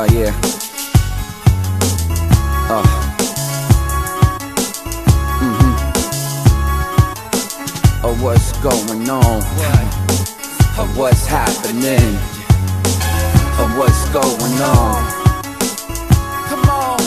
Yeah. Oh, what's going on? What's happening? What's going on? Come on.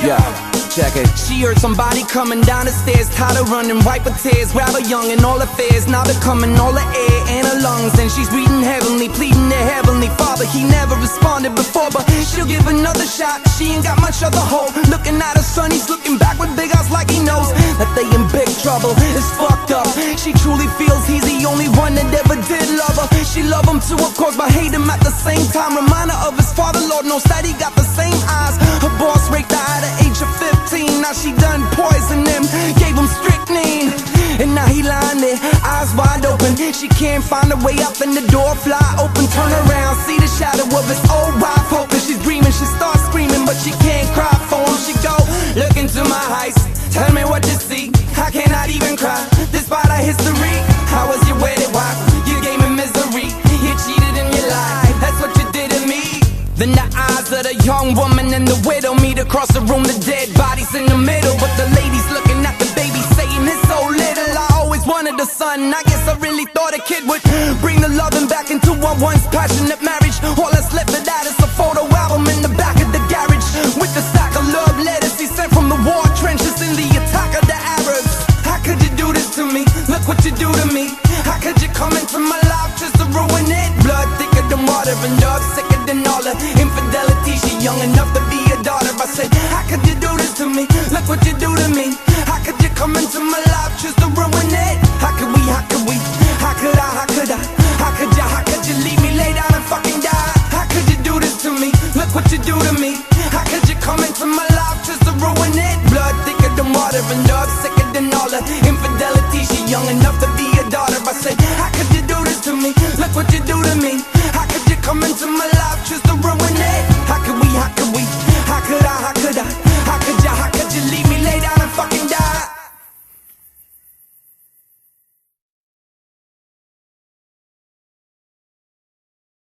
Yeah. Check it. She heard somebody coming down the stairs, tired of running, wipe her tears, grab her young and all affairs. Now they're coming all the air and her lungs, and she's reading heavenly, pleading their heavenly Father. He never responded before, but she'll give another shot. She ain't got much other hope. Looking at her son, he's looking back with big eyes like he knows that they in big trouble. It's fucked up. She truly feels he's the only one that ever did love her. She love him too, of course, but hate him at the same time. Reminder of his father, Lord knows that he got the same eyes. Her boss raped her at the age of 15. Now she done poisoned him, gave him strychnine, and now he lying there, eyes wide open. She can't find a way up, and the door fly open. Turn around, see the shadow of his old wife, hoping she's dreaming. She starts screaming, but she can't cry for him. She go, look into my eyes, tell me what you see. I cannot even cry, despite our history. I was your wedded wife, you gave me misery. You cheated in your life, that's what you did to me. Then the eyes of the young woman and the widow meet across the room, the dead bodies in the middle. But the lady's looking at the baby saying it's so little. I always wanted a son, I guess I really thought a kid would bring the loving back into our once passionate marriage. All that's left of that is a photo album in the back of the garage, with the stack of love letters he sent from the war trenches in the attack of the Arabs. How could you do this to me? Look what you do to me. How could you come into my life just to ruin it? Blood thicker than water and love sicker than all the infidelity. She young enough to be a daughter. I said, how could you do this to me? Look what you do to me. How could you come into my life just to ruin it? How could we, how could we, how could I, how could I, how could you leave me lay down and fucking die? How could you do this to me? Look what you do to me. How could you come into my life just to ruin it? Blood thicker than water and love sicker than all the infidelity. She young enough to be a daughter. I said,